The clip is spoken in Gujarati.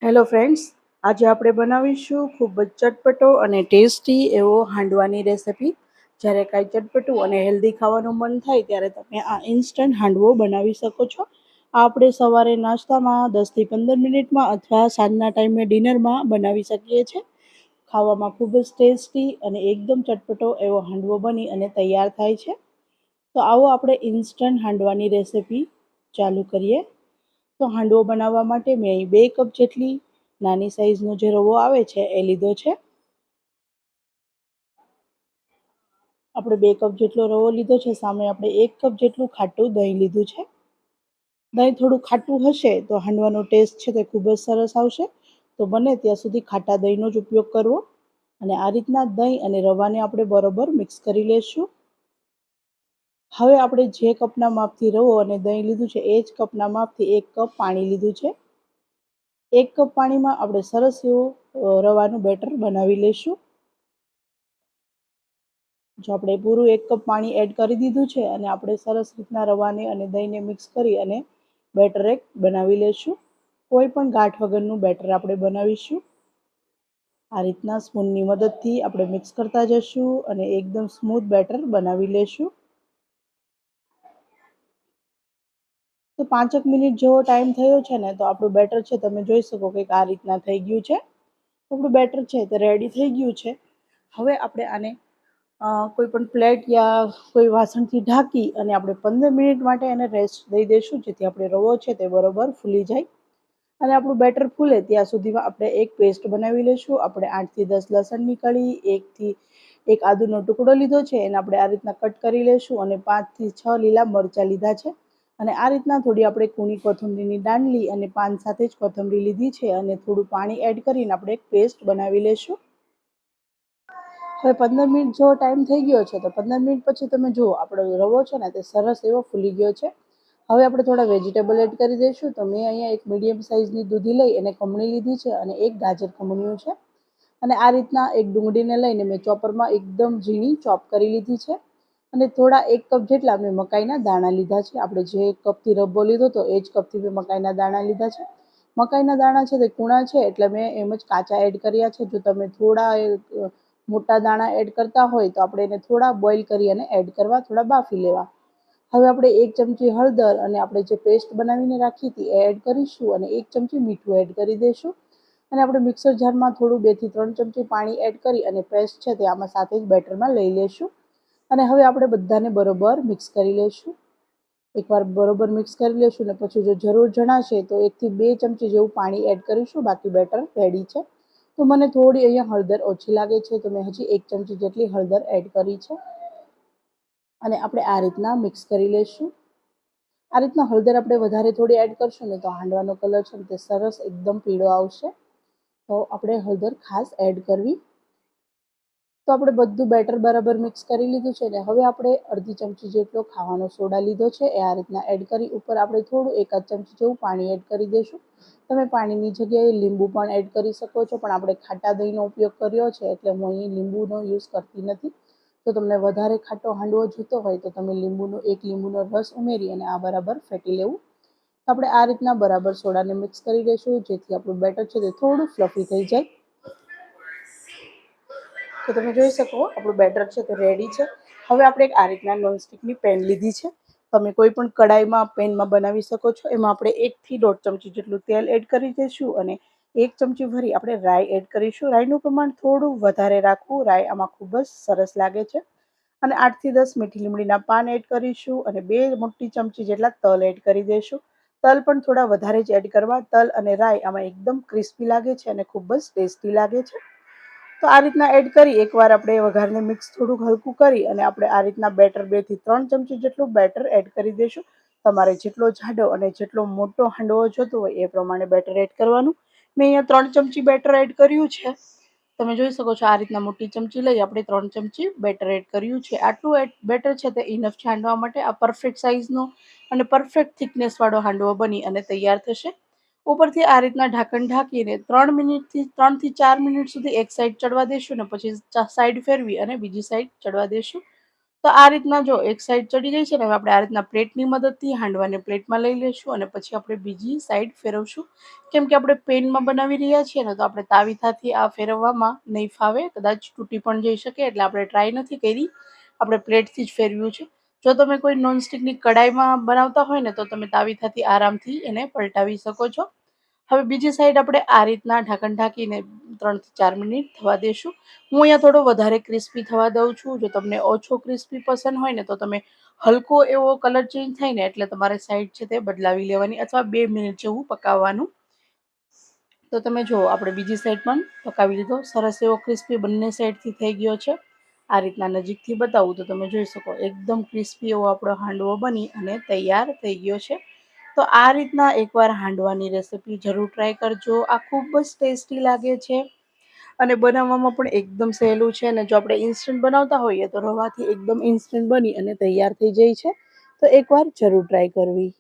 હેલો ફ્રેન્ડ્સ, આજે આપણે બનાવીશું ખૂબ જ ચટપટો અને ટેસ્ટી એવો હાંડવાની રેસિપી. જ્યારે કાંઈ ચટપટું અને હેલ્ધી ખાવાનું મન થાય ત્યારે તમે આ ઇન્સ્ટન્ટ હાંડવો બનાવી શકો છો. આ આપણે સવારે નાસ્તામાં 10 થી 15 મિનિટમાં અથવા સાંજના ટાઈમે ડિનરમાં બનાવી શકીએ છીએ. ખાવામાં ખૂબ જ ટેસ્ટી અને એકદમ ચટપટો એવો હાંડવો બની અને તૈયાર થાય છે. તો આવો આપણે ઇન્સ્ટન્ટ હાંડવાની રેસિપી ચાલુ કરીએ. તો હાંડવો બનાવવા માટે મેં અહીં 2 કપ જેટલી નાની સાઈઝનો જે રવો આવે છે એ લીધો છે. આપણે 2 કપ જેટલો રવો લીધો છે. સામે આપણે 1 કપ જેટલું ખાટું દહીં લીધું છે. દહીં થોડું ખાટું હશે તો હાંડવાનો ટેસ્ટ છે તે ખૂબ જ સરસ આવશે. તો બને ત્યાં સુધી ખાટા દહીંનો જ ઉપયોગ કરવો. અને આ રીતના દહીં અને રવાને આપણે બરોબર મિક્સ કરી લેશું. હવે આપણે જે કપના માપથી રવો અને દહીં લીધું છે એ જ કપના માપથી 1 કપ પાણી લીધું છે. 1 કપ પાણીમાં આપણે સરસ એવું રવાનું બેટર બનાવી લઈશું. જો આપણે પૂરું 1 કપ પાણી એડ કરી દીધું છે અને આપણે સરસ રીતના રવાને અને દહીંને મિક્સ કરી અને બેટર એક બનાવી લઈશું. કોઈ પણ ગાંઠ વગરનું બેટર આપણે બનાવીશું. આ રીતના સ્પૂનની મદદથી આપણે મિક્સ કરતા જશું અને એકદમ સ્મૂથ બેટર બનાવી લઈશું. તો 5 મિનિટ જેવો ટાઈમ થયો છે ને, તો આપણું બેટર છે તમે જોઈ શકો કે આ રીતના થઈ ગયું છે. આપણું બેટર છે તે રેડી થઈ ગયું છે. હવે આપણે આને કોઈ પણ પ્લેટ યા કોઈ વાસણથી ઢાંકી અને આપણે 15 મિનિટ માટે એને રેસ્ટ દઈ દઈશું, જેથી આપણે રવો છે તે બરોબર ફૂલી જાય. અને આપણું બેટર ફૂલે ત્યાં સુધીમાં આપણે એક પેસ્ટ બનાવી લઈશું. આપણે 8 થી 10 લસણની કળી, 1 આદુનો ટુકડો લીધો છે, એને આપણે આ રીતના કટ કરી લઈશું. અને 5 થી 6 લીલા મરચાં લીધા છે. અને આ રીતના થોડી આપણે કૂણી કોથમરીની દાંડલી અને પાન સાથે જ કોથમરી લીધી છે અને થોડું પાણી એડ કરીને આપણે એક પેસ્ટ બનાવી લઈશું. હવે 15 મિનિટ જેવો ટાઈમ થઈ ગયો છે. તો 15 મિનિટ પછી તમે જુઓ આપણો રવો છે ને તે સરસ એવો ફૂલી ગયો છે. હવે આપણે થોડા વેજીટેબલ એડ કરી દઈશું. તો મેં અહીંયા એક મીડિયમ સાઇઝની દૂધી લઈ એને ખમણી લીધી છે અને એક ગાજર ખમણ્યું છે. અને આ રીતના એક ડુંગળીને લઈને મેં ચોપરમાં એકદમ ઝીણી ચોપ કરી લીધી છે. અને થોડા 1 કપ જેટલા મેં મકાઈના દાણા લીધા છે. આપણે જે કપથી રવો લીધો તો એ જ કપથી મેં મકાઈના દાણા લીધા છે. મકાઈના દાણા છે તે કૂણા છે એટલે મેં એમ જ કાચા એડ કર્યા છે. જો તમે થોડા મોટા દાણા એડ કરતા હોય તો આપણે એને થોડા બોઇલ કરી અને એડ કરવા, થોડા બાફી લેવા. હવે આપણે 1 ચમચી હળદર અને આપણે જે પેસ્ટ બનાવીને રાખી હતી એ એડ કરીશું અને 1 ચમચી મીઠું એડ કરી દઈશું. અને આપણે મિક્સર જારમાં થોડું 2 થી 3 ચમચી પાણી એડ કરી અને પેસ્ટ છે તે આમાં સાથે જ બેટરમાં લઈ લેશું. અને હવે આપણે બધાને બરોબર મિક્સ કરી લઈશું. એકવાર બરોબર મિક્સ કરી લઈશું ને પછી જો જરૂર જણાશે તો 1 થી 2 ચમચી જેવું પાણી એડ કરીશું. બાકી બેટર રેડી છે. તો મને થોડી અહીંયા હળદર ઓછી લાગે છે તો મેં હજી 1 ચમચી જેટલી હળદર એડ કરી છે. અને આપણે આ રીતના મિક્સ કરી લઈશું. આ રીતના હળદર આપણે વધારે થોડી એડ કરશું ને તો હાંડવાનો કલર છે તે સરસ એકદમ પીળો આવશે. તો આપણે હળદર ખાસ એડ કરવી. તો આપણે બધું બેટર બરાબર મિક્સ કરી લીધું છે ને હવે આપણે અડધી ચમચી જેટલો ખાવાનો સોડા લીધો છે એ આ રીતના એડ કરી ઉપર આપણે થોડું 1 ચમચી જેવું પાણી એડ કરી દઈશું. તમે પાણીની જગ્યાએ લીંબુ પણ એડ કરી શકો છો, પણ આપણે ખાટા દહીંનો ઉપયોગ કર્યો છે એટલે હું અહીં લીંબુનો યુઝ કરતી નથી. જો તમને વધારે ખાટો હાંડવો જોઈતો હોય તો તમે એક લીંબુનો રસ ઉમેરી અને આ બરાબર ફેટી લેવું. તો આપણે આ રીતના બરાબર સોડાને મિક્સ કરી દઈશું, જેથી આપણું બેટર છે તે થોડું ફ્લફી થઈ જાય. તો તમે જોઈ શકો આપણું બેટર છે તે રેડી છે. હવે આપણે એક આ રીતના નોનસ્ટિકની પેન લીધી છે. તમે કોઈ પણ કડાઈમાં પેનમાં બનાવી શકો છો. એમાં આપણે 1 થી 1.5 ચમચી જેટલું તેલ એડ કરી દઈશું અને 1 ચમચી ભરી આપણે રાઈ એડ કરીશું. રાઈનું પ્રમાણ થોડું વધારે રાખવું. રાઈ આમાં ખૂબ જ સરસ લાગે છે. અને 8 થી 10 મીઠી લીમડીના પાન એડ કરીશું અને 2 મોટી ચમચી જેટલા તલ એડ કરી દઈશું. તલ પણ થોડા વધારે જ એડ કરવા. તલ અને રાઈ આમાં એકદમ ક્રિસ્પી લાગે છે અને ખૂબ જ ટેસ્ટી લાગે છે. તો આ રીતના એડ કરી એકવાર આપણે વઘારને મિક્સ થોડુંક હલકું કરી અને આપણે આ રીતના બેટર 2 થી 3 ચમચી જેટલું બેટર એડ કરી દઈશું. તમારે જેટલો જાડો અને જેટલો મોટો હાંડવો જોતો હોય એ પ્રમાણે બેટર એડ કરવાનું. મેં અહીંયા 3 ચમચી બેટર એડ કર્યું છે. તમે જોઈ શકો છો આ રીતના મોટી ચમચી લઈ આપણે 3 ચમચી બેટર એડ કર્યું છે. આટલું બેટર છે તે ઇનફ છે હાંડવા માટે. આ પરફેક્ટ સાઇઝનો અને પરફેક્ટ થિકનેસવાળો હાંડવો બની અને તૈયાર થશે. ઉપરથી આ રીતના ઢાંકણ ઢાંકીને 3 થી 4 મિનિટ સુધી એક સાઈડ ચડવા દઈશું ને પછી સાઈડ ફેરવી અને બીજી સાઈડ ચડવા દઈશું. તો તો આ રીતના જો એક સાઈડ ચડી ગઈ છે ને, હવે આપણે આ રીતના પ્લેટની મદદથી હાંડવાને પ્લેટમાં લઈ લઈશું અને પછી આપણે બીજી સાઈડ ફેરવશું. કેમ કે આપણે પેનમાં બનાવી રહ્યા છીએ ને, તો આપણે તાવીથાથી આ ફેરવવામાં નહીં ફાવે, કદાચ તૂટી પણ જઈ શકે, એટલે આપણે ટ્રાય નથી કરી, આપણે પ્લેટથી જ ફેરવ્યું છે. જો તમે કોઈ નોનસ્ટિકની કડાઈમાં બનાવતા હોય ને, તો તમે તાવીથાથી આરામથી એને પલટાવી શકો છો. હવે બીજી સાઈડ આપણે આ રીતના ઢાંકણ ઢાંકીને 3 થી 4 મિનિટ થવા દેશું. હું અહીંયા થોડો વધારે ક્રિસ્પી થવા દઉં છું. જો તમને ઓછો ક્રિસ્પી પસંદ હોય ને, તો તમે હલકો એવો કલર ચેન્જ થાય ને એટલે તમારે સાઈડ છે તે બદલાવી લેવાની, અથવા 2 મિનિટ જેવું પકાવવાનું. તો તમે જુઓ, આપણે બીજી સાઈડ પણ પકાવી લીધો, સરસ એવો ક્રિસ્પી બંને સાઈડથી થઈ ગયો છે. આ રીતના નજીકથી બતાવું તો તમે જોઈ શકો, એકદમ ક્રિસ્પી એવો આપણો હાંડવો બની અને તૈયાર થઈ ગયો છે. તો આ રીતના એકવાર હાંડવાની રેસીપી જરૂર ટ્રાય કરજો. આ ખૂબ જ ટેસ્ટી લાગે છે અને બનાવવામાં પણ એકદમ સહેલું છે. અને જો આપણે ઇન્સ્ટન્ટ બનાવતા હોઈએ તો રવાથી એકદમ ઇન્સ્ટન્ટ બની અને તૈયાર થઈ જાય છે. તો એકવાર જરૂર ટ્રાય કરવી.